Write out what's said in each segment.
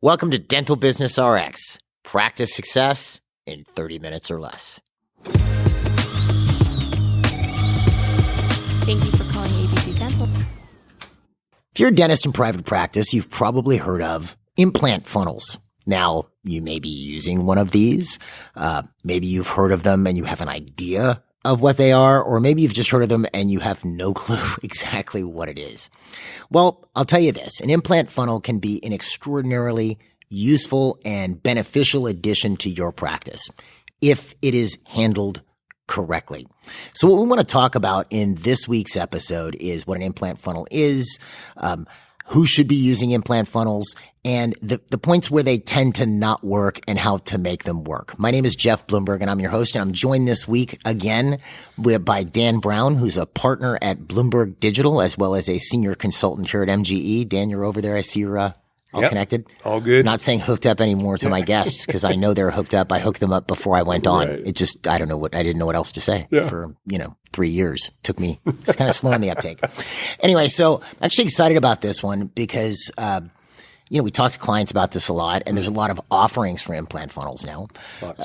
Welcome to Dental Business RX. Practice success in 30 minutes or less. Thank you for calling ABC Dental. If you're a dentist in private practice, you've probably heard of implant funnels. Now, you may be using one of these. Maybe you've heard of them and you have an idea of what they are, or maybe you've just heard of them and you have no clue exactly what it is. Well, I'll tell you this. An implant funnel can be an extraordinarily useful and beneficial addition to your practice if it is handled correctly. So what we want to talk about in this week's episode is what an implant funnel is, who should be using implant funnels, and the points where they tend to not work and how to make them work. My name is Jeff Bloomberg, and I'm your host, and I'm joined this week again by Dan Brown, who's a partner at Bloomberg Digital, as well as a senior consultant here at MGE. Dan, you're over there. I see you're all connected. All good. Not saying hooked up anymore to my guests because I know they're hooked up. I hooked them up before I went on. Right. It just, I didn't know what else to say for, 3 years. Took me, it's kind of slow on the uptake. Anyway, so I'm actually excited about this one because, we talk to clients about this a lot, and there's a lot of offerings for implant funnels now.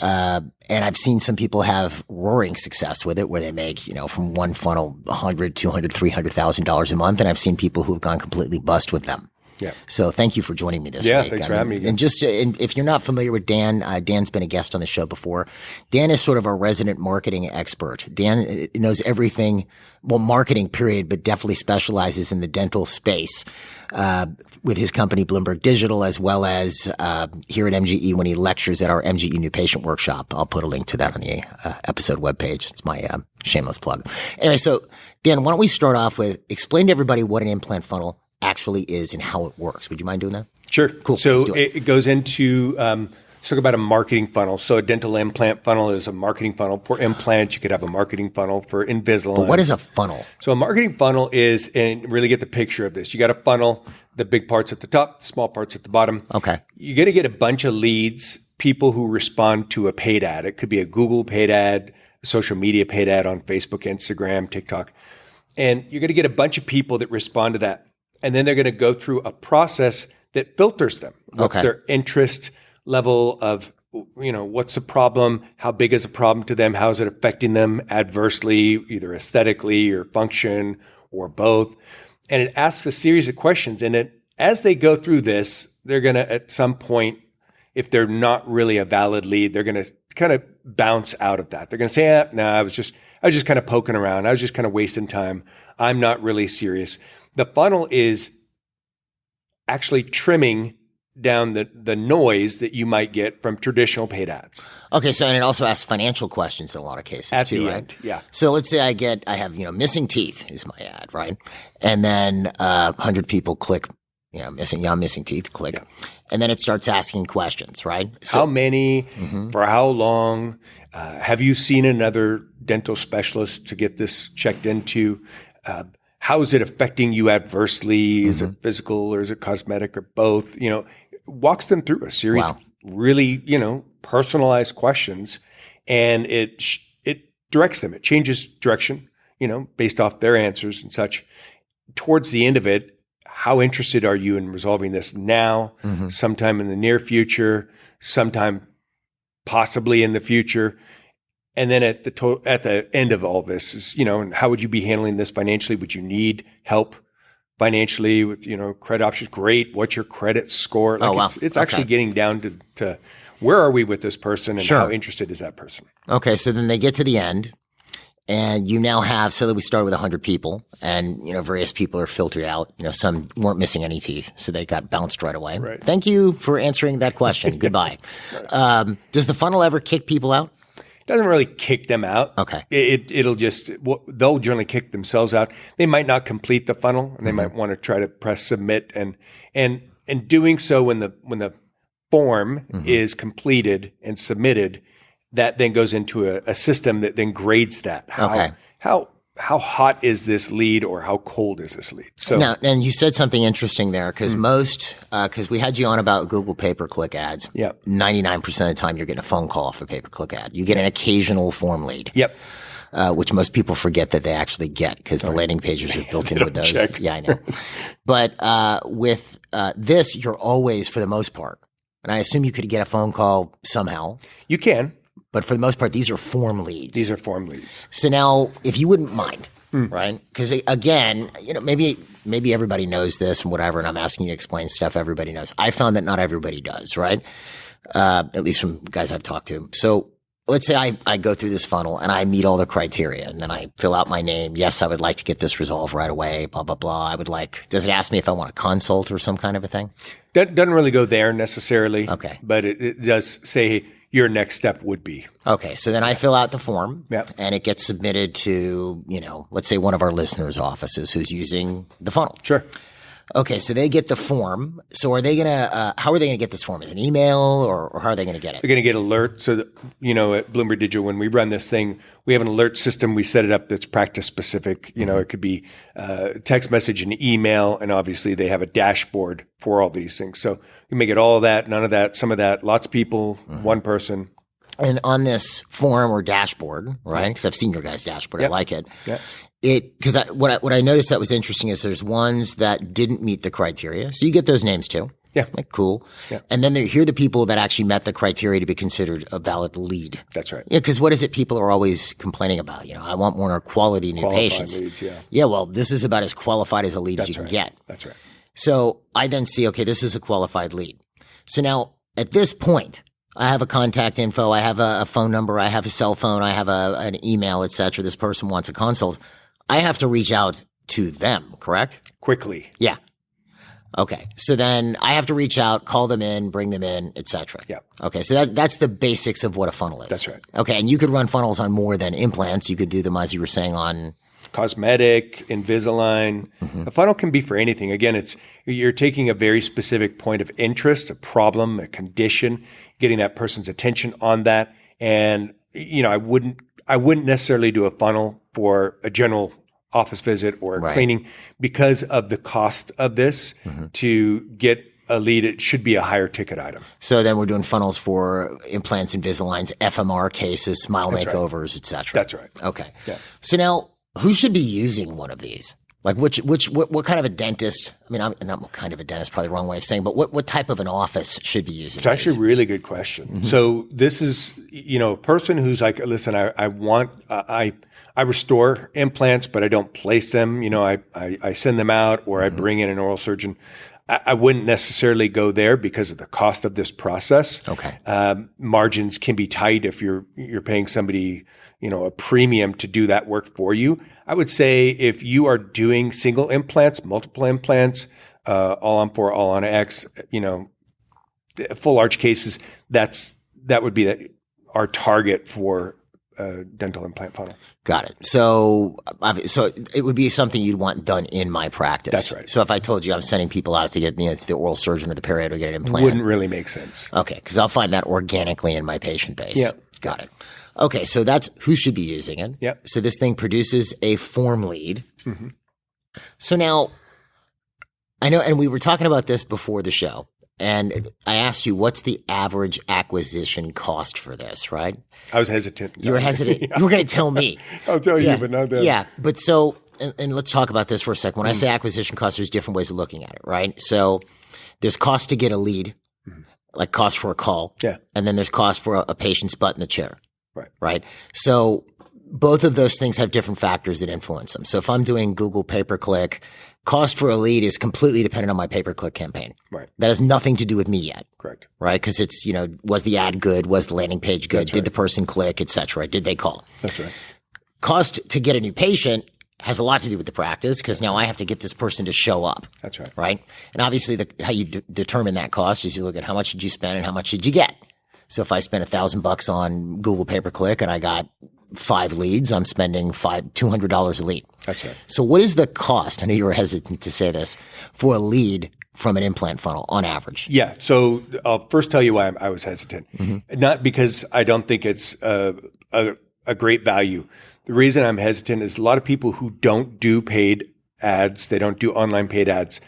And I've seen some people have roaring success with it where they make, from one funnel, $100,000, $200,000, $300,000 a month. And I've seen people who have gone completely bust with them. Yeah. So thank you for joining me this week. Thanks for having me again. And just if you're not familiar with Dan, Dan's been a guest on the show before. Dan is sort of a resident marketing expert. Dan knows everything, marketing period, but definitely specializes in the dental space with his company Bloomberg Digital, as well as here at MGE when he lectures at our MGE New Patient Workshop. I'll put a link to that on the episode webpage. It's my shameless plug. Anyway, so Dan, why don't we start off with explain to everybody what an implant funnel actually is and how it works. Would you mind doing that? Sure. Cool. So it goes into, let's talk about a marketing funnel. So a dental implant funnel is a marketing funnel for implants. You could have a marketing funnel for Invisalign. But what is a funnel? So a marketing funnel is, and really get the picture of this. You got a funnel, the big parts at the top, the small parts at the bottom. Okay. You're going to get a bunch of leads, people who respond to a paid ad. It could be a Google paid ad, a social media paid ad on Facebook, Instagram, TikTok. And you're going to get a bunch of people that respond to that. And then they're going to go through a process that filters them. What's their interest level of, what's the problem? How big is the problem to them? How is it affecting them adversely, either aesthetically or function or both? And it asks a series of questions. And as they go through this, they're going to, at some point, if they're not really a valid lead, they're going to kind of bounce out of that. They're going to say, no, I was just kind of poking around. I was just kind of wasting time. I'm not really serious. The funnel is actually trimming down the noise that you might get from traditional paid ads. Okay, so and it also asks financial questions in a lot of cases at too, the right? end, yeah. So let's say I have missing teeth is my ad, right? And then 100 people click, missing teeth, click, and then it starts asking questions, right? So, how many? For how long? Have you seen another dental specialist to get this checked into? How is it affecting you adversely? Is it physical or is it cosmetic or both? Walks them through a series of really, personalized questions, and it directs them. It changes direction, based off their answers and such. Towards the end of it, how interested are you in resolving this now, sometime in the near future, sometime possibly in the future? And then at the end of all this is, how would you be handling this financially? Would you need help financially with, credit options? Great. What's your credit score? It's actually getting down to where are we with this person and how interested is that person? Okay. So then they get to the end and you now have, so that we started with 100 people and, various people are filtered out. Some weren't missing any teeth, so they got bounced right away. Right. Thank you for answering that question. Goodbye. Does the funnel ever kick people out? Doesn't really kick them out. Okay. It'll just, they'll generally kick themselves out. They might not complete the funnel and they might want to try to press submit and doing so when the form is completed and submitted, that then goes into a system that then grades that. How hot is this lead or how cold is this lead? So now, and you said something interesting there because because we had you on about Google pay-per-click ads. Yep. 99% of the time you're getting a phone call off a pay-per-click ad. You get an occasional form lead. Yep. which most people forget that they actually get because the landing pages are built in with those. check. Yeah, I know. But with this, you're always, for the most part, and I assume you could get a phone call somehow, You can. but for the most part, these are form leads. These are form leads. So now, if you wouldn't mind, right? Because again, maybe everybody knows this and whatever, and I'm asking you to explain stuff everybody knows. I found that not everybody does, right? At least from guys I've talked to. So let's say I go through this funnel and I meet all the criteria, and then I fill out my name. Yes, I would like to get this resolved right away, blah, blah, blah. Does it ask me if I want a consult or some kind of a thing? Doesn't really go there necessarily. Okay. But it does say your next step would be. Okay, so then I fill out the form, Yep. and it gets submitted to, let's say one of our listeners' offices who's using the funnel. Sure. Okay, so they get the form. So are they gonna? How are they gonna get this form? Is it an email, or how are they gonna get it? They're going to get alert. So, that, at Bloomberg Digital, when we run this thing, we have an alert system. We set it up that's practice specific. It could be text message and email. And obviously they have a dashboard for all these things. So you make it all of that, none of that, some of that, lots of people, one person. And on this form or dashboard, right? Because I've seen your guys' dashboard, I like it. Yeah. Because what I noticed that was interesting is there's ones that didn't meet the criteria, so you get those names too. Yeah. Like cool. Yeah. And then here are the people that actually met the criteria to be considered a valid lead. That's right. Yeah, because what is it people are always complaining about? I want more quality new Qualified patients. leads, yeah. Yeah, well, this is about as qualified as a lead as That's you can right. get. That's right. So I then see, okay, this is a qualified lead. So now at this point, I have a contact info, I have a phone number, I have a cell phone, I have an email, etc. This person wants a consult. I have to reach out to them, correct? Quickly. Yeah. Okay. So then I have to reach out, call them in, bring them in, etc. Yeah. Okay. So that's the basics of what a funnel is. That's right. Okay. And you could run funnels on more than implants. You could do them, as you were saying, on Cosmetic, Invisalign. A funnel can be for anything. Again, you're taking a very specific point of interest, a problem, a condition, getting that person's attention on that. And I wouldn't necessarily do a funnel for a general office visit or a cleaning because of the cost of this. To get a lead, it should be a higher ticket item. So then we're doing funnels for implants, Invisaligns, FMR cases, smile That's makeovers, etc. That's right. Okay. Yeah. So now, who should be using one of these? Like what kind of a dentist? I mean, not what kind of a dentist, probably the wrong way of saying, but what type of an office should be using? It's actually a really good question. So this is, a person who's like, listen, I restore implants, but I don't place them. I send them out, or I bring in an oral surgeon. I wouldn't necessarily go there because of the cost of this process. Okay. Margins can be tight if you're paying somebody, a premium to do that work for you. I would say if you are doing single implants, multiple implants, all on 4, all on X, full arch cases, that would be our target for a dental implant funnel. Got it. So it would be something you'd want done in my practice. That's right. So if I told you I'm sending people out to get to the oral surgeon or the perio to get an implant, Wouldn't really make sense. Okay, because I'll find that organically in my patient base. Yeah. Got it. Okay, so that's who should be using it. Yep. So this thing produces a form lead. So now, I know, and we were talking about this before the show, and I asked you, what's the average acquisition cost for this, right? I was hesitant. You were hesitant. You were going to tell me. I'll tell you, but not that. Yeah, but so, and let's talk about this for a second. When I say acquisition cost, there's different ways of looking at it, right? So there's cost to get a lead, like cost for a call. Yeah. And then there's cost for a patient's butt in the chair. Right. Right. So both of those things have different factors that influence them. So if I'm doing Google pay-per-click, cost for a lead is completely dependent on my pay-per-click campaign. Right. That has nothing to do with me yet. Correct. Right. Because it's, was the ad good? Was the landing page good? That's Did right. the person click, et cetera? Did they call? That's right. Cost to get a new patient has a lot to do with the practice because now I have to get this person to show up. That's right. Right. And obviously how you determine that cost is you look at how much did you spend and how much did you get. So if I spent $1,000 on Google pay-per-click and I got 5 leads, I'm spending $200 a lead. That's right. So what is the cost? I know you were hesitant to say this for a lead from an implant funnel on average. Yeah. So I'll first tell you why I was hesitant. Not because I don't think it's a great value. The reason I'm hesitant is a lot of people who don't do paid ads, they don't do online paid ads,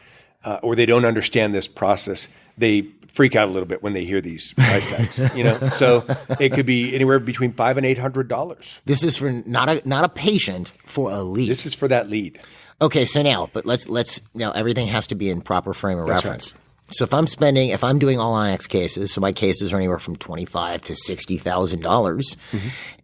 or they don't understand this process. they freak out a little bit when they hear these price tags, you know? So it could be anywhere between $500 and $800. This is for not a patient, for a lead. This is for that lead. Okay, so let's now everything has to be in proper frame of reference. Right. So if I'm doing all Onyx cases, so my cases are anywhere from $25,000 to $60,000,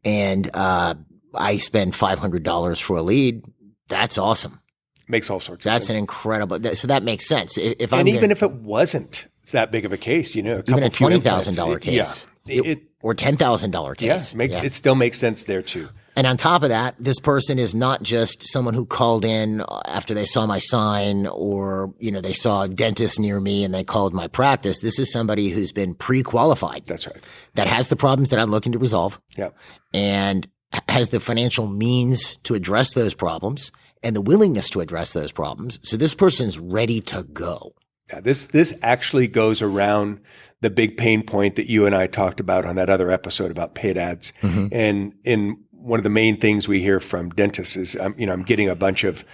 and I spend $500 for a lead, that's awesome. Makes all sorts of That's sense. an incredible. So that makes sense. If If it wasn't that big of a case, you know, even a few $20,000 implants, case, or $10,000 case, it still makes sense there too. And on top of that, this person is not just someone who called in after they saw my sign, or, you know, they saw a dentist near me and they called my practice. This is somebody who's been pre-qualified. That's right. That has the problems that I'm looking to resolve. Yeah. And has the financial means to address those problems and the willingness to address those problems. So this person's ready to go. Yeah, this actually goes around the big pain point that you and I talked about on that other episode about paid ads. And in one of the main things we hear from dentists is, I'm getting a bunch of,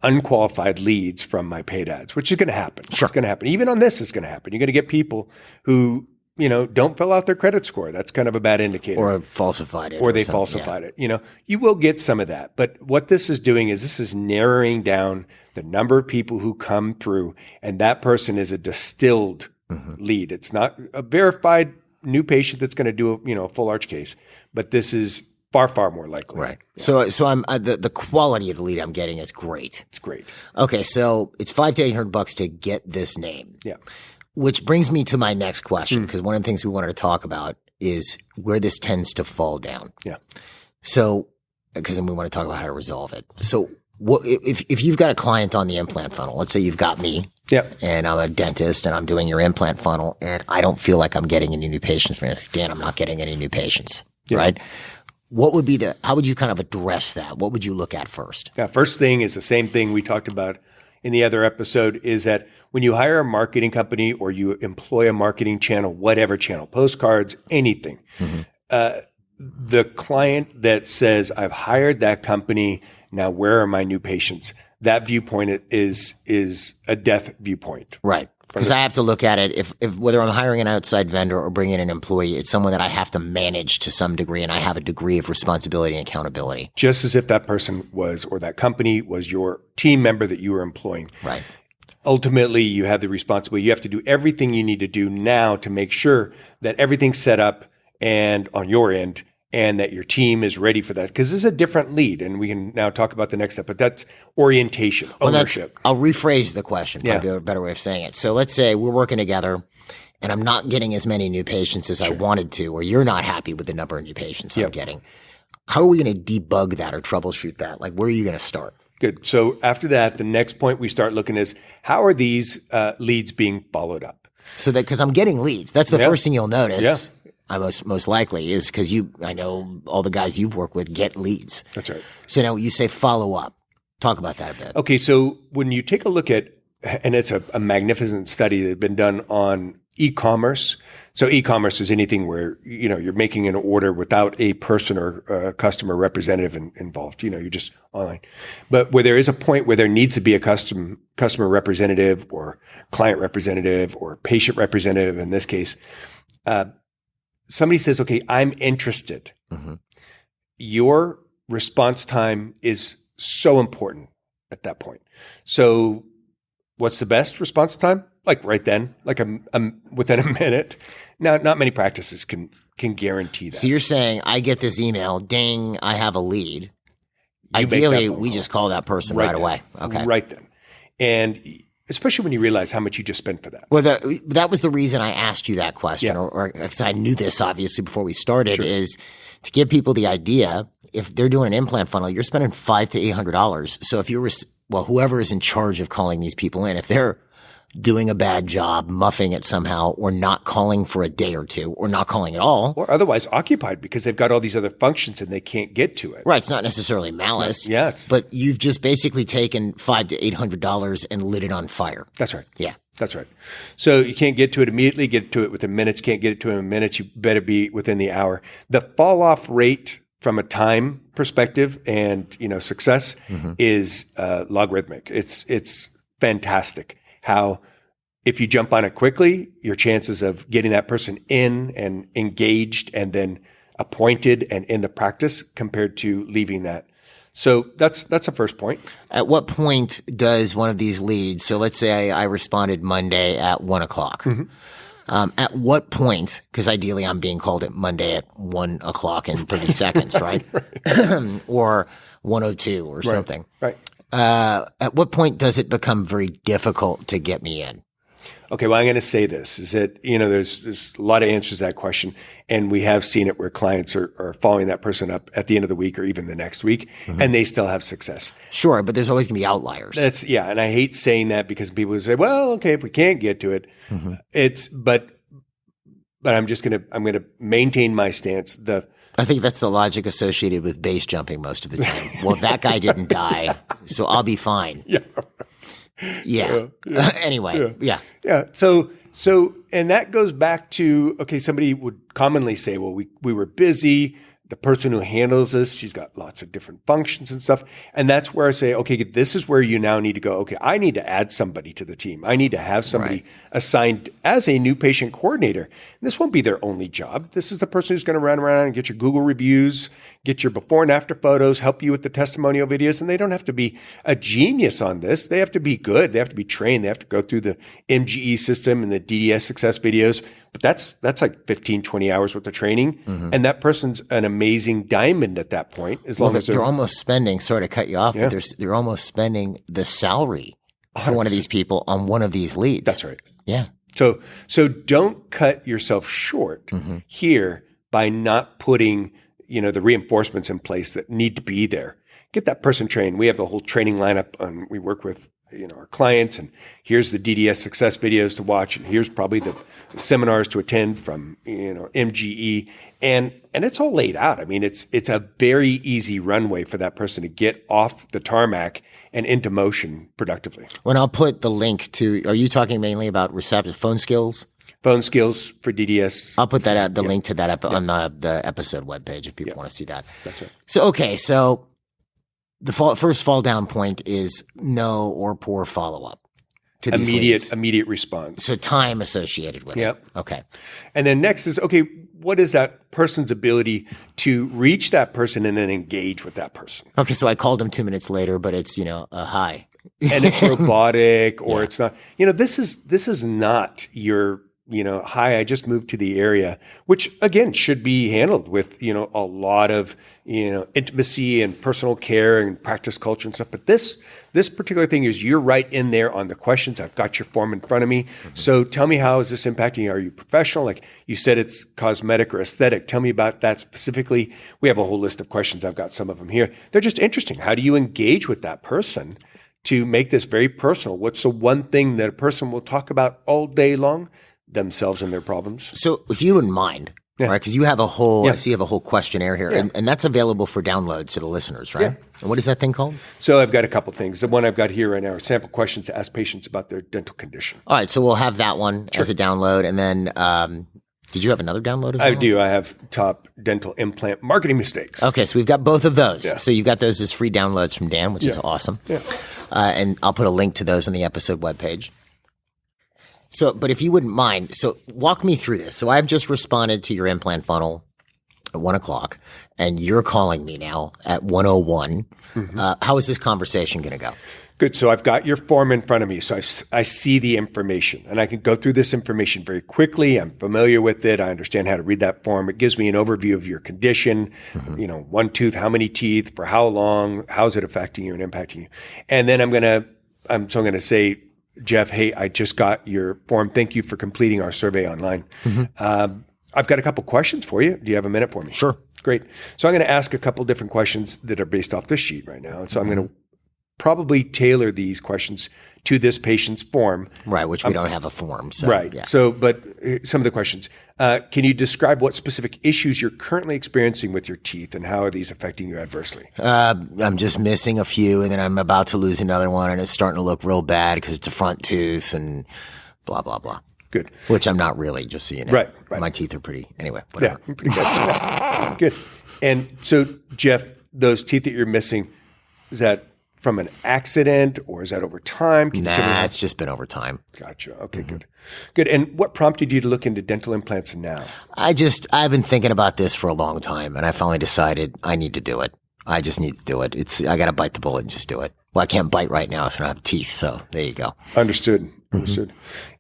unqualified leads from my paid ads, which is going to happen. Sure. It's going to happen. Even on this, it's going to happen. You're going to get people who, don't fill out their credit score. That's kind of a bad indicator. Or falsified it. Or they falsified it. You will get some of that. But what this is doing is this is narrowing down the number of people who come through, and that person is a distilled lead. It's not a verified new patient that's going to do a full arch case, but this is far, far more likely. Right. Yeah. So I'm the quality of the lead I'm getting is great. It's great. Okay, so it's $500 to $800 to get this name. Yeah. Which brings me to my next question, because one of the things we wanted to talk about is where this tends to fall down. Yeah. So, because then we want to talk about how to resolve it. So, if you've got a client on the implant funnel, let's say you've got me, and I'm a dentist, and I'm doing your implant funnel, and I don't feel like I'm getting any new patients from it. Dan, I'm not getting any new patients, right? What would be how would you kind of address that? What would you look at first? Yeah, first thing is the same thing we talked about in the other episode, is that when you hire a marketing company or you employ a marketing channel, whatever channel, postcards, anything, the client that says, I've hired that company, now where are my new patients? That viewpoint is a death viewpoint. Right. Because I have to look at it, if whether I'm hiring an outside vendor or bringing in an employee, it's someone that I have to manage to some degree, and I have a degree of responsibility and accountability. Just as if that person was, or that company was, your team member that you were employing. Right. Ultimately, you have the responsibility. You have to do everything you need to do now to make sure that everything's set up and on your end, and that your team is ready for that. Because this is a different lead, and we can now talk about the next step, but that's orientation, ownership. I'll rephrase the question, probably a better way of saying it. So let's say we're working together, and I'm not getting as many new patients as I wanted to, or you're not happy with the number of new patients I'm getting. How are we going to debug that or troubleshoot that? Like, where are you going to start? Good. So after that, the next point we start looking is, how are these leads being followed up? So that, because I'm getting leads, that's the first thing you'll notice. Yeah. I most likely is because I know all the guys you've worked with get leads. That's right. So now you say follow up. Talk about that a bit. Okay. So when you take a look at, and it's a magnificent study that had been done on e-commerce. So e-commerce is anything where, you're making an order without a person or a customer representative involved. You're just online. But where there is a point where there needs to be a customer representative or client representative or patient representative in this case, somebody says, okay, I'm interested. Your response time is so important at that point. So what's the best response time? Like right then, like within a minute. Now, not many practices can guarantee that. So you're saying I get this email, ding, I have a lead. You Ideally, we just call that person right away. Okay. Right then. And especially when you realize how much you just spent for that. Well, that was the reason I asked you that question, or because I knew this obviously before we started, is to give people the idea, if they're doing an implant funnel, you're spending $500 to $800. So if whoever is in charge of calling these people in, if they're doing a bad job, muffing it somehow, or not calling for a day or two, or not calling at all. Or otherwise occupied because they've got all these other functions and they can't get to it. Right. It's not necessarily malice. But you've just basically taken $500 to $800 and lit it on fire. That's right. Yeah. That's right. So you can't get to it immediately, get to it within minutes. Can't get it to it in minutes. You better be within the hour. The fall off rate from a time perspective and, success is logarithmic. It's fantastic how if you jump on it quickly, your chances of getting that person in and engaged and then appointed and in the practice compared to leaving that. So that's the first point. At what point does one of these leads, so let's say I responded Monday at 1 o'clock. At what point, because ideally I'm being called at Monday at 1 o'clock and 30 seconds, right? Or 1:02 or something. Right. At what point does it become very difficult to get me in? Okay, well, I'm going to say this, is that, there's a lot of answers to that question. And we have seen it where clients are following that person up at the end of the week or even the next week, and they still have success. Sure, but there's always going to be outliers. And I hate saying that because people say, well, okay, if we can't get to it, but I'm going to maintain my stance. I think that's the logic associated with base jumping most of the time. Well, that guy didn't die, so I'll be fine. Yeah. Anyway. Yeah. So, and that goes back to, okay, somebody would commonly say, well, we were busy. The person who handles this, she's got lots of different functions and stuff. And that's where I say, okay, this is where you now need to go. Okay, I need to add somebody to the team. I need to have somebody assigned as a new patient coordinator. And this won't be their only job. This is the person who's going to run around and get your Google reviews, get your before and after photos, help you with the testimonial videos. And they don't have to be a genius on this. They have to be good. They have to be trained. They have to go through the MGE system and the DDS success videos. But that's like 15, 20 hours worth of training. And that person's an amazing diamond at that point. As long as they're almost spending, sorry to cut you off, but they're almost spending the salary for 100%. One of these people on one of these leads. That's right. Yeah. So don't cut yourself short here by not putting, the reinforcements in place that need to be there. Get that person trained. We have the whole training lineup we work with our clients, and here's the DDS success videos to watch, and here's probably the seminars to attend from MGE, and it's all laid out. I mean, it's a very easy runway for that person to get off the tarmac and into motion productively. When I'll put the link to, are you talking mainly about receptive phone skills? Phone skills for DDS. I'll put that at the link to that on the episode webpage if people want to see that. That's right. So the first fall down point is no or poor follow up to these leads. Immediate response. So time associated with it. Okay. And then next is, okay, what is that person's ability to reach that person and then engage with that person? Okay, so I called him 2 minutes later, but it's a hi, and it's robotic or it's not. This is not your. Hi, I just moved to the area, which again should be handled with, a lot of, intimacy and personal care and practice culture and stuff. But this particular thing is you're right in there on the questions. I've got your form in front of me. So tell me, how is this impacting you? Are you professional? Like you said, it's cosmetic or aesthetic. Tell me about that specifically. We have a whole list of questions. I've got some of them here. They're just interesting. How do you engage with that person to make this very personal? What's the one thing that a person will talk about all day long? Themselves and their problems. So if you wouldn't mind, right? Because you have a whole, I see you have a whole questionnaire here, and that's available for download to the listeners, right? And what is that thing called? So I've got a couple things. The one I've got here right now are sample questions to ask patients about their dental condition. All right, so we'll have that one as a download, and then did you have another download as well? I do. I have top dental implant marketing mistakes. Okay, so we've got both of those. Yeah. So you've got those as free downloads from Dan, which is awesome. Yeah. And I'll put a link to those on the episode webpage. So, but if you wouldn't mind, so walk me through this. So I've just responded to your implant funnel at 1 o'clock, and you're calling me now at 1:01. How is this conversation going to go? Good. So I've got your form in front of me. So I see the information, and I can go through this information very quickly. I'm familiar with it. I understand how to read that form. It gives me an overview of your condition, one tooth, how many teeth, for how long, how is it affecting you and impacting you? And then I'm going to say, Jeff, hey, I just got your form. Thank you for completing our survey online. I've got a couple questions for you. Do you have a minute for me? Sure. Great. So I'm going to ask a couple different questions that are based off this sheet right now. And so I'm going to probably tailor these questions to this patient's form. Right, which we don't have a form. So, right. Yeah. So, but some of the questions. Can you describe what specific issues you're currently experiencing with your teeth and how are these affecting you adversely? I'm just missing a few, and then I'm about to lose another one, and it's starting to look real bad because it's a front tooth and blah, blah, blah. Good. Which I'm not really, just so you know. Right. My teeth are pretty, anyway, whatever. Yeah, pretty good. Yeah. Good. And so, Jeff, those teeth that you're missing, is that from an accident, or is that over time? Can you give me Nah, it's just been over time. Gotcha. Okay, good. Good. And what prompted you to look into dental implants now? I've been thinking about this for a long time, and I finally decided I need to do it. I just need to do it. I got to bite the bullet and just do it. Well, I can't bite right now, so I don't have teeth. So there you go. Understood. Understood.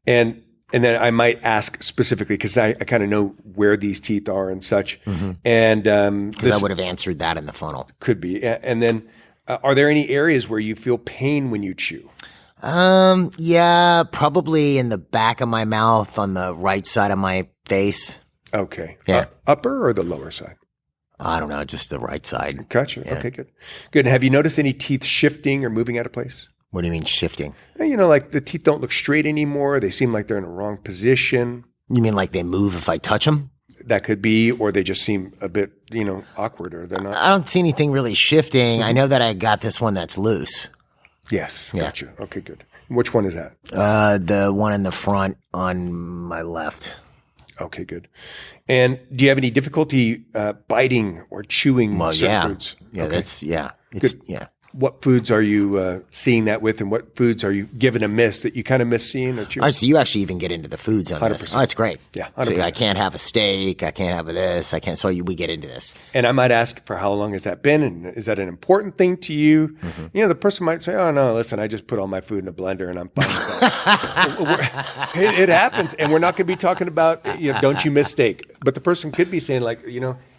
And then I might ask specifically, because I kind of know where these teeth are and such. And Because I would have answered that in the funnel. could be. And then are there any areas where you feel pain when you chew? Yeah, probably in the back of my mouth on the right side of my face. Okay. Yeah. Upper or the lower side? I don't know, just the right side. Gotcha. Okay, good. Good. And have you noticed any teeth shifting or moving out of place? What do you mean shifting? You know, like the teeth don't look straight anymore. They seem like they're in a wrong position. You mean like they move if I touch them? That could be, or they just seem a bit, awkward, or they're not. I don't see anything really shifting. I know that I got this one that's loose. Yes. Yeah. Gotcha. Okay, good. Which one is that? The one in the front on my left. Okay, good. And do you have any difficulty biting or chewing certain foods? Yeah, Okay. It's yeah. What foods are you seeing that with, and what foods are you given a miss that you kind of miss seeing or chewing? All right, so you actually even get into the foods on this. 100%. Oh, it's great. Yeah, So 100%. I can't have a steak. I can't have this. I can't. So we get into this. And I might ask, for how long has that been? And is that an important thing to you? The person might say, oh, no, listen, I just put all my food in a blender and I'm fine with that. it happens. And we're not going to be talking about, don't you miss steak? But the person could be saying, like,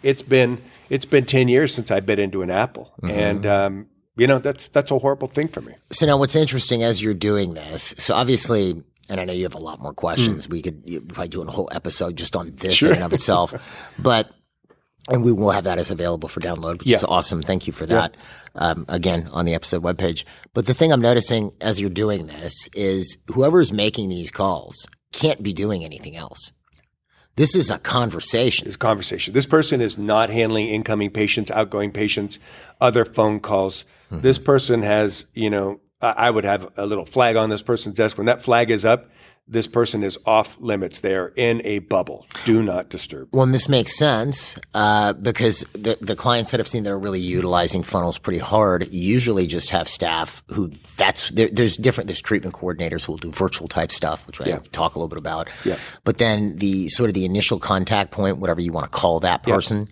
it's been 10 years since I bit into an apple. And, that's a horrible thing for me. So now what's interesting as you're doing this, so obviously, and I know you have a lot more questions. We could probably do a whole episode just on this in and of itself. And we will have that as available for download, which is awesome. Thank you for that. Again, on the episode webpage. But the thing I'm noticing as you're doing this is whoever's making these calls can't be doing anything else. This is a conversation. This conversation. This person is not handling incoming patients, outgoing patients, other phone calls. This person has, I would have a little flag on this person's desk. When that flag is up, this person is off limits. They're in a bubble. Do not disturb. Well, and this makes sense because the clients that I've seen that are really utilizing funnels pretty hard usually just have staff who there's treatment coordinators who will do virtual type stuff, which I talk a little bit about. Yeah. But then the sort of the initial contact point, whatever you want to call that person,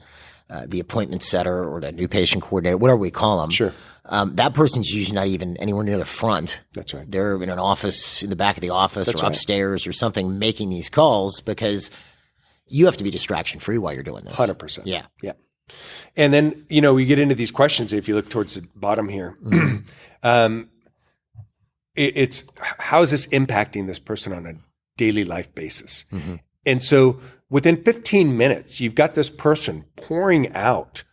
the appointment setter or the new patient coordinator, whatever we call them. Sure. That person's usually not even anywhere near the front. That's right. They're in an office, in the back of the office or upstairs or something making these calls because you have to be distraction free while you're doing this. 100%. Yeah. Yeah. And then, we get into these questions. If you look towards the bottom here, it's how is this impacting this person on a daily life basis? And so within 15 minutes, you've got this person pouring out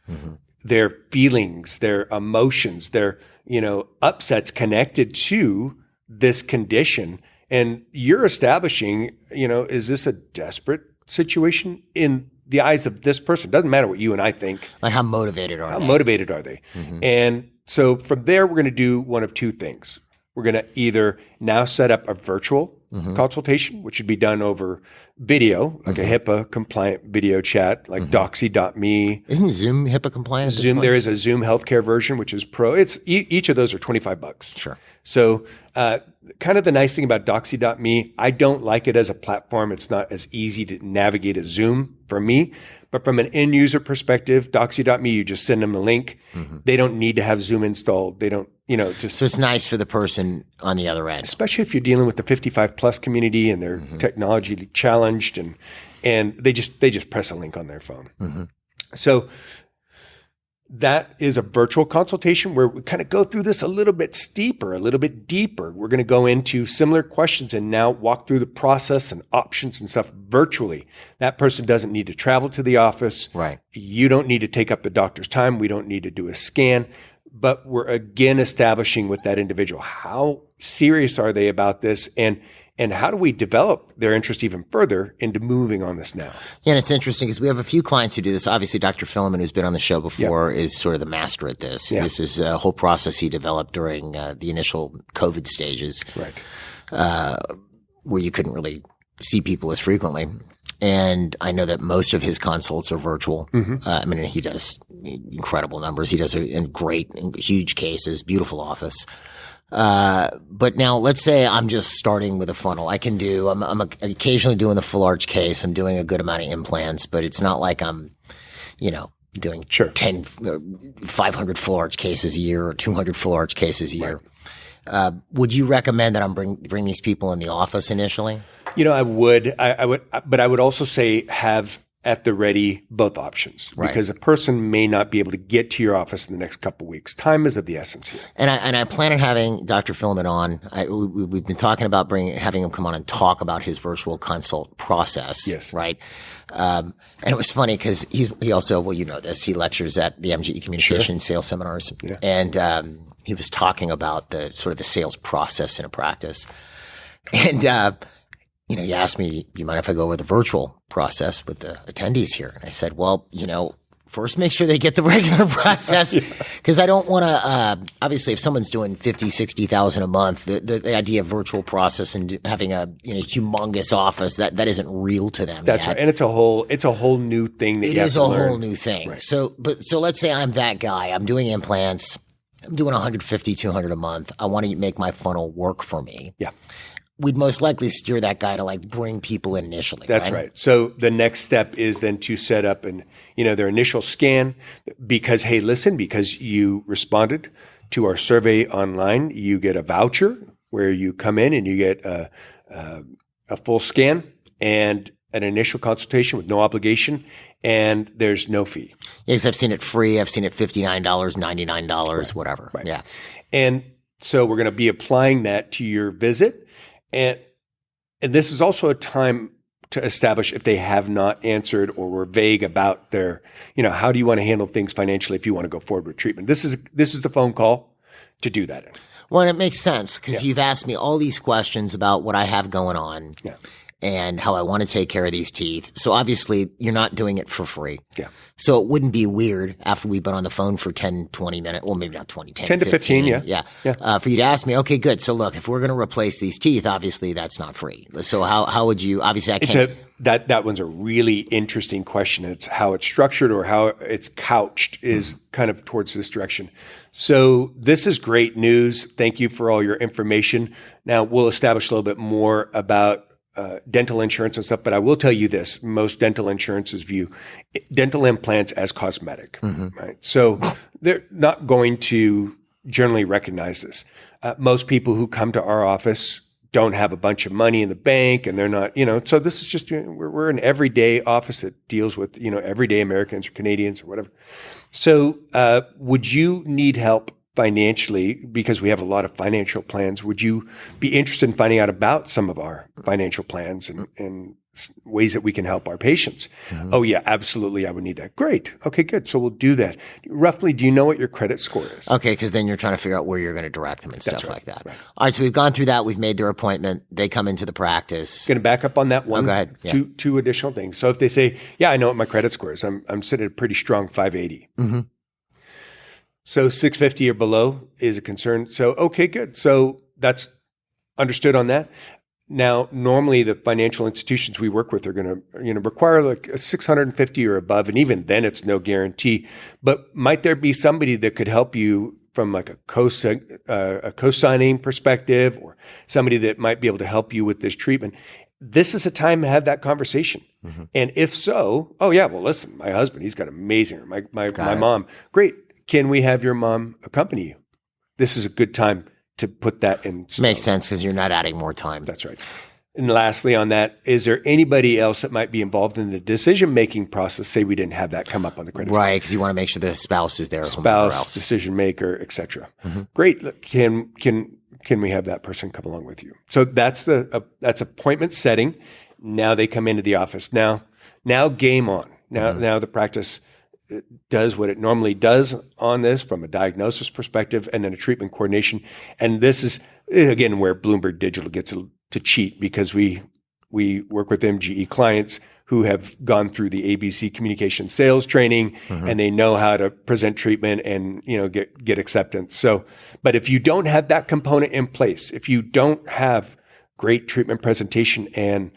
their feelings, their emotions, their, upsets connected to this condition. And you're establishing, is this a desperate situation in the eyes of this person? Doesn't matter what you and I think. Like how motivated are they? How motivated are they? And so from there, we're going to do one of two things. We're going to either now set up a virtual consultation, which would be done over video, like a HIPAA compliant video chat, like doxy.me. Isn't Zoom HIPAA compliant? Zoom, there is a Zoom healthcare version, which is pro. It's each of those are $25. Sure. So kind of the nice thing about doxy.me, I don't like it as a platform. It's not as easy to navigate as Zoom for me. But from an end user perspective, doxy.me, you just send them a link. They don't need to have Zoom installed. They don't, So it's nice for the person on the other end. Especially if you're dealing with the 55 plus community and they're technology challenged and they just press a link on their phone. So that is a virtual consultation where we kind of go through this a little bit steeper, a little bit deeper. We're going to go into similar questions and now walk through the process and options and stuff virtually. That person doesn't need to travel to the office. Right. You don't need to take up the doctor's time. We don't need to do a scan. But we're again establishing with that individual, how serious are they about this? And how do we develop their interest even further into moving on this now? Yeah, and it's interesting because we have a few clients who do this. Obviously, Dr. Filliman, who's been on the show before, is sort of the master at this. Yeah. This is a whole process he developed during the initial COVID stages, where you couldn't really see people as frequently. And I know that most of his consults are virtual. I mean, he does incredible numbers. He does great, huge cases, beautiful office. But now let's say I'm just starting with a funnel. I'm occasionally doing the full arch case. I'm doing a good amount of implants, but it's not like I'm, doing 500 full arch cases a year or 200 full arch cases a year. Right. Would you recommend that I'm bring these people in the office initially? I would, but I would also say have at the ready both options, because a person may not be able to get to your office in the next couple of weeks. Time is of the essence here. And I plan on having Dr. Filament on. We've been talking about having him come on and talk about his virtual consult process. Yes. Right. And it was funny because he also, well, this, he lectures at the MGE Communication Sales Seminars. Yeah. And, he was talking about the sort of the sales process in a practice. And, he asked me, do you mind if I go over the virtual process with the attendees here? And I said, well, first make sure they get the regular process, because I don't want to, obviously if someone's doing 50, 60,000 a month, the idea of virtual process and having a, humongous office, that isn't real to them. That's yet. Right. And it's a whole new thing that it you have is to a learn. whole new thing. Right. So let's say I'm that guy. I'm doing implants. I'm doing 150, 200 a month. I want to make my funnel work for me. Yeah. We'd most likely steer that guy to bring people in initially. That's right. So the next step is then to set up their initial scan, because you responded to our survey online, you get a voucher where you come in and you get a full scan and an initial consultation with no obligation, and there's no fee. Yes, I've seen it free. I've seen it $59, $99, whatever. Right. Yeah. And so we're going to be applying that to your visit. And this is also a time to establish if they have not answered or were vague about their, how do you want to handle things financially if you want to go forward with treatment. This is the phone call to do that in. Well, and it makes sense because you've asked me all these questions about what I have going on. Yeah. And how I want to take care of these teeth. So obviously you're not doing it for free. Yeah. So it wouldn't be weird after we've been on the phone for 10, 20 minutes. Well, maybe not 20, 10 to 15. Yeah. For you to ask me, okay, good. So look, if we're going to replace these teeth, obviously that's not free. So how would you, obviously I can't. That one's a really interesting question. It's how it's structured or how it's couched is kind of towards this direction. So this is great news. Thank you for all your information. Now we'll establish a little bit more about dental insurance and stuff, but I will tell you this: most dental insurances view dental implants as cosmetic, right? So they're not going to generally recognize this. Most people who come to our office don't have a bunch of money in the bank, and they're not, so this is just, we're an everyday office that deals with, everyday Americans or Canadians or whatever. So would you need help financially, because we have a lot of financial plans? Would you be interested in finding out about some of our financial plans and ways that we can help our patients? Mm-hmm. Oh yeah, absolutely. I would need that. Great. Okay, good. So we'll do that. Roughly, do you know what your credit score is? Okay, because then you're trying to figure out where you're going to direct them and That's stuff right, like that. Right. All right, so we've gone through that. We've made their appointment. They come into the practice. Going to back up on that one. Go ahead. Yeah. Two additional things. So if they say, yeah, I know what my credit score is. I'm sitting at a pretty strong 580. Mm-hmm. So 650 or below is a concern. So, okay, good. So that's understood on that. Now, normally the financial institutions we work with are going to, require like a 650 or above. And even then it's no guarantee, but might there be somebody that could help you from like a co-signing perspective, or somebody that might be able to help you with this treatment? This is a time to have that conversation. Mm-hmm. And if so, oh yeah, well, listen, my husband, he's got amazing, my mom, great. Can we have your mom accompany you? This is a good time to put that in stone. Makes sense because you're not adding more time. That's right. And lastly on that, is there anybody else that might be involved in the decision-making process? Say we didn't have that come up on the credit score. Right, because you want to make sure the spouse is there. Spouse, decision maker, et cetera. Mm-hmm. Great. Can we have that person come along with you? So that's appointment setting. Now they come into the office. Now game on. Now the practice does what it normally does on this from a diagnosis perspective, and then a treatment coordination. And this is, again, where Bloomberg Digital gets to cheat, because we work with MGE clients who have gone through the ABC communication sales training, and they know how to present treatment and, get acceptance. So, but if you don't have that component in place, if you don't have great treatment presentation and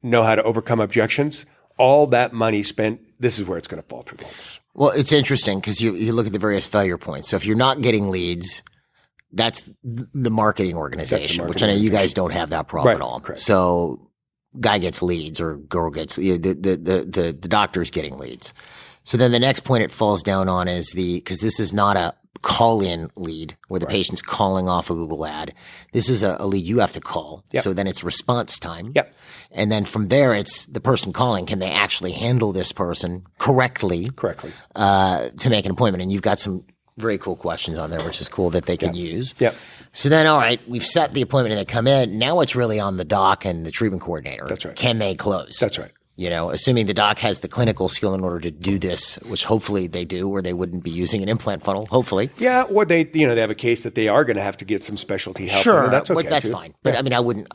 know how to overcome objections, all that money spent, this is where it's going to fall through the holes. Well, it's interesting because you look at the various failure points. So if you're not getting leads, that's the marketing organization, which I know you guys don't have that problem at all. Correct. So guy gets leads or girl gets the doctor's getting leads. So then the next point it falls down on is because this is not a call-in lead where the patient's calling off a Google ad. This is a lead you have to call. Yep. So then it's response time. Yep. And then from there, it's the person calling. Can they actually handle this person correctly to make an appointment? And you've got some very cool questions on there, which is cool that they can use. Yep. So then, all right, we've set the appointment and they come in. Now it's really on the doc and the treatment coordinator. That's right. Can they close? That's right. You know, assuming the doc has the clinical skill in order to do this, which hopefully they do, or they wouldn't be using an implant funnel, hopefully. Yeah, or they have a case that they are going to have to get some specialty help. Sure, and that's okay. That's too. fine. But I mean, I wouldn't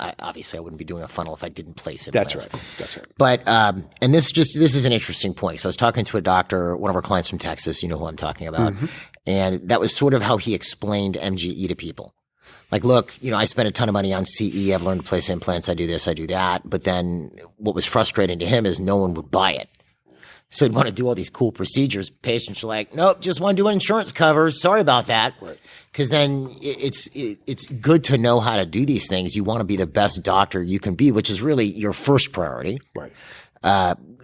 be doing a funnel if I didn't place implants. That's right. But, and this is an interesting point. So I was talking to a doctor, one of our clients from Texas, you know who I'm talking about. Mm-hmm. And that was sort of how he explained MGE to people. Like, look, I spent a ton of money on CE. I've learned to place implants. I do this, I do that. But then what was frustrating to him is no one would buy it. So he'd want to do all these cool procedures. Patients are like, nope, just want to do what insurance covers. Sorry about that. Right. Because then it's good to know how to do these things. You want to be the best doctor you can be, which is really your first priority. Right.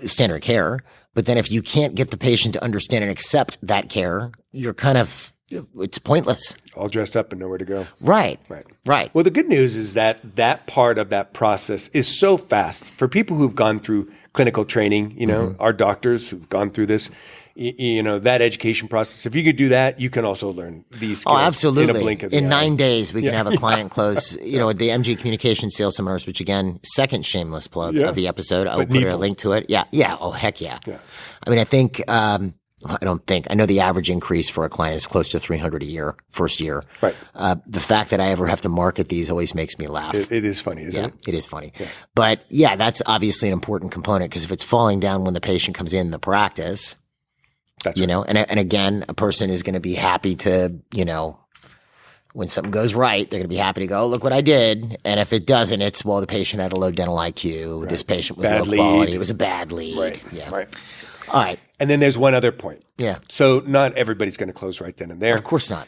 Standard care. But then if you can't get the patient to understand and accept that care, it's pointless. All dressed up and nowhere to go. Right. Well, the good news is that part of that process is so fast for people who've gone through clinical training, our doctors who've gone through this, that education process. If you could do that, you can also learn these skills. Oh, absolutely. In a blink of the eye. 9 days, we can have a client close, at the MG Communication Sales Seminars, which again, second shameless plug of the episode. I will put a link to it. Yeah. Oh, heck yeah. I mean, I know the average increase for a client is close to 300 a year, first year. Right. The fact that I ever have to market these always makes me laugh. It is funny, isn't it? It is funny. Yeah. But that's obviously an important component because if it's falling down when the patient comes in the practice, that's right. And again, a person is going to be happy to, when something goes right, they're going to be happy to go, look what I did. And if it doesn't, it's, well, the patient had a low dental IQ. Right. This patient was bad low lead. quality. It was a bad lead. Right. Yeah. Right. All right. And then there's one other point. Yeah. So not everybody's going to close right then and there. Of course not.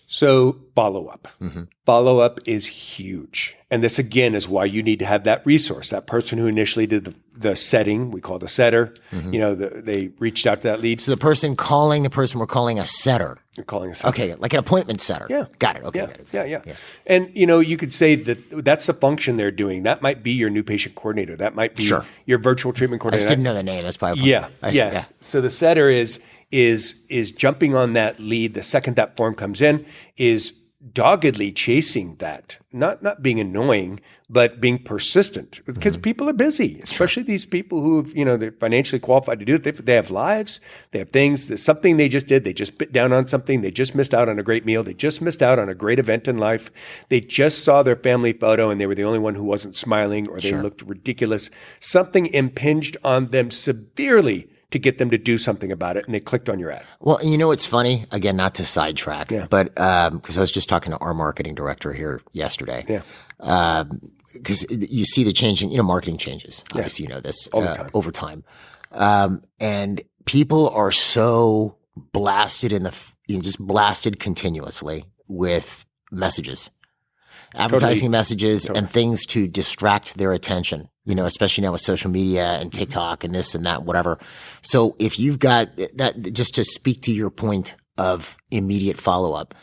So follow-up. Mm-hmm. Follow-up is huge. And this, again, is why you need to have that resource, that person who initially did the setting, we call the setter. Mm-hmm. They reached out to that lead. So the person calling the person we're calling a setter. You're calling a setter. Okay, like an appointment setter. Yeah. Got it. Okay. Yeah. Got it. Yeah. And, you could say that's the function they're doing. That might be your new patient coordinator. That might be your virtual treatment I coordinator. just didn't know the name. That's probably Yeah. So the setter is jumping on that lead the second that form comes in, is doggedly chasing that, not being annoying, but being persistent because people are busy, especially these people who've, they're financially qualified to do it. They have lives, they have things, there's something they just did. They just bit down on something. They just missed out on a great meal. They just missed out on a great event in life. They just saw their family photo and they were the only one who wasn't smiling, or they looked ridiculous. Something impinged on them severely to get them to do something about it, and they clicked on your ad. Well, it's funny, again, not to sidetrack, but because I was just talking to our marketing director here yesterday. Yeah. Because you see the changing, marketing changes. Obviously, you know this over time. And people are so blasted just blasted continuously with messages. Advertising messages and things to distract their attention, especially now with social media and TikTok and this and that, whatever. So if you've got that, just to speak to your point of immediate follow-up,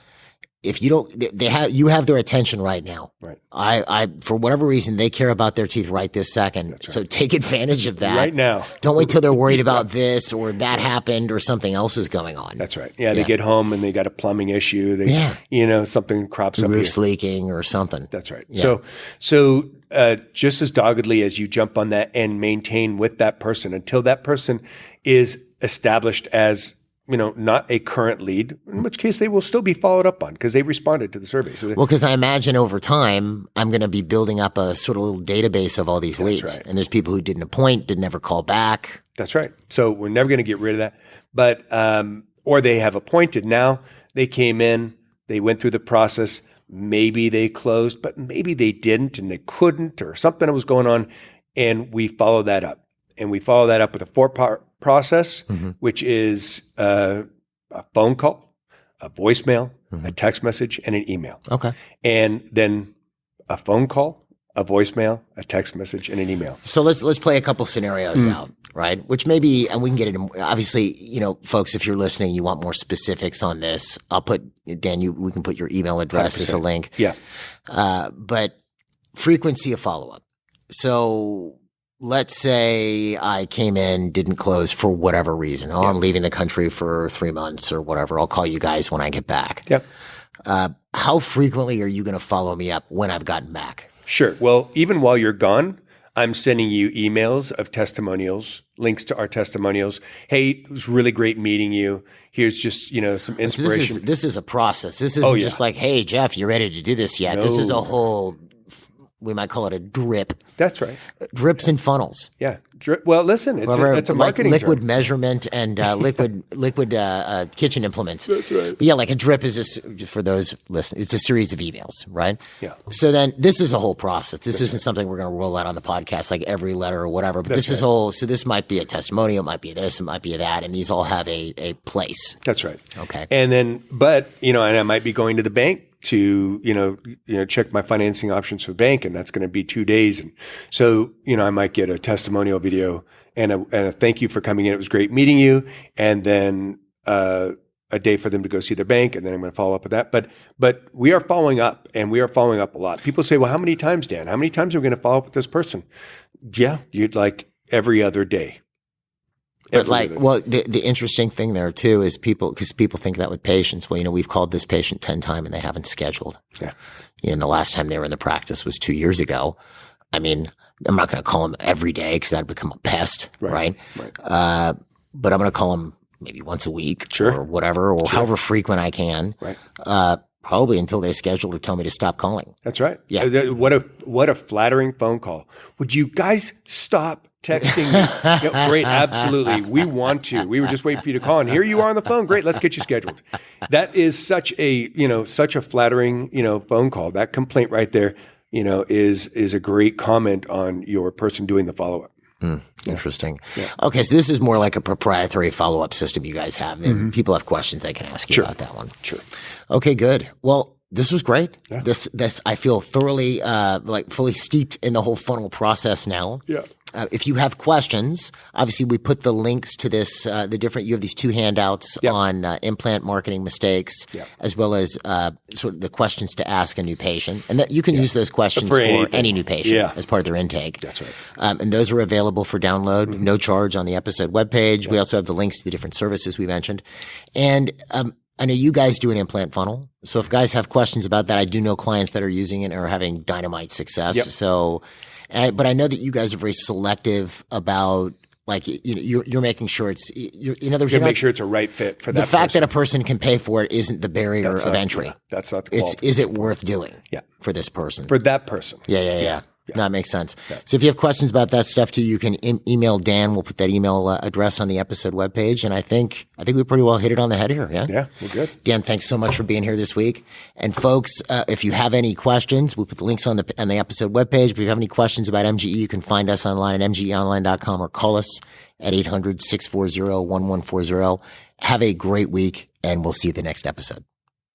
if you don't, you have their attention right now. Right. I for whatever reason, they care about their teeth right this second. Right. So take advantage of that. Right now. Don't wait till they're worried about this or that happened or something else is going on. That's right. Yeah. They get home and they got a plumbing issue. Something crops up. Roof's leaking or something. That's right. Yeah. So just as doggedly as you jump on that and maintain with that person until that person is established as, not a current lead, in which case they will still be followed up on because they responded to the survey. So because I imagine over time, I'm going to be building up a sort of little database of all these leads. Right. And there's people who didn't appoint, didn't ever call back. That's right. So we're never going to get rid of that. But, or they have appointed now, they came in, they went through the process, maybe they closed, but maybe they didn't and they couldn't or something was going on. And we follow that up. And we follow that up with a 4-part process, which is a phone call, a voicemail, a text message, and an email. Okay. And then a phone call, a voicemail, a text message, and an email. So let's play a couple scenarios out, right? Which maybe, and we can get into, obviously, folks, if you're listening, you want more specifics on this. I'll put, Dan, we can put your email address 100%. as a link. Yeah. But frequency of follow-up. So let's say I came in, didn't close for whatever reason. Oh, I'm leaving the country for 3 months or whatever. I'll call you guys when I get back. Yeah. How frequently are you going to follow me up when I've gotten back? Sure. Well, even while you're gone, I'm sending you emails of testimonials, links to our testimonials. Hey, it was really great meeting you. Here's just, some inspiration. So this is a process. This isn't just like, hey, Jeff, you ready to do this yet? No. This is a whole, we might call it a drip. That's right. Drips and funnels. Yeah. Well, listen, it's a marketing liquid term. measurement and liquid kitchen implements. That's right. But yeah, like a drip is for those listening, it's a series of emails, right? Yeah. So then this is a whole process. This isn't something we're going to roll out on the podcast, like every letter or whatever. But this is whole. So this might be a testimonial, it might be this, it might be that, and these all have a place. That's right. Okay. And then, but and I might be going to the bank to check my financing options for bank, and that's going to be 2 days. And so I might get a testimonial video and a thank you for coming in. It was great meeting you, and then a day for them to go see their bank, and then I'm going to follow up with that. But we are following up, and we are following up a lot. People say, "Well, how many times, Dan? How many times are we going to follow up with this person?" Yeah, you'd like every other day. But the interesting thing there too is because people think that with patients, well, we've called this patient 10 times and they haven't scheduled. Yeah. And the last time they were in the practice was 2 years ago. I mean, I'm not going to call them every day because that'd become a pest, right? Right. But I'm going to call them maybe once a week Sure. or whatever, or however frequent I can. Right. Probably until they schedule or tell me to stop calling. That's right. Yeah. What a flattering phone call. Would you guys stop texting me? Great. Absolutely. We want to. We were just waiting for you to call, and here you are on the phone. Great. Let's get you scheduled. That is such a flattering, phone call. That complaint right there, is a great comment on your person doing the follow-up. Interesting. Yeah. Okay. So this is more like a proprietary follow-up system you guys have. And people have questions they can ask you about that one. Sure. Okay, good. Well, this was great. Yeah. This I feel thoroughly fully steeped in the whole funnel process now. Yeah. If you have questions, obviously we put the links to this, you have these 2 handouts on implant marketing mistakes, as well as sort of the questions to ask a new patient. And that you can use those questions for any new patient as part of their intake. That's right. And those are available for download, no charge on the episode webpage. We also have the links to the different services we mentioned. And I know you guys do an implant funnel. So if guys have questions about that, I do know clients that are using it and are having dynamite success. Yep. So, but I know that you guys are very selective about, like, you're making sure it's, in other words, make sure it's a right fit for that. The fact that a person can pay for it isn't the barrier of entry. Yeah, that's not the quality. Is it worth doing? Yeah. For this person? For that person. Yeah. No, that makes sense. Yeah. So if you have questions about that stuff too, you can email Dan. We'll put that email address on the episode webpage. And I think we pretty well hit it on the head here. Yeah. Yeah, we're good. Dan, thanks so much for being here this week. And folks, if you have any questions, we'll put the links on the episode webpage. But if you have any questions about MGE, you can find us online at mgeonline.com or call us at 800-640-1140. Have a great week, and we'll see you the next episode.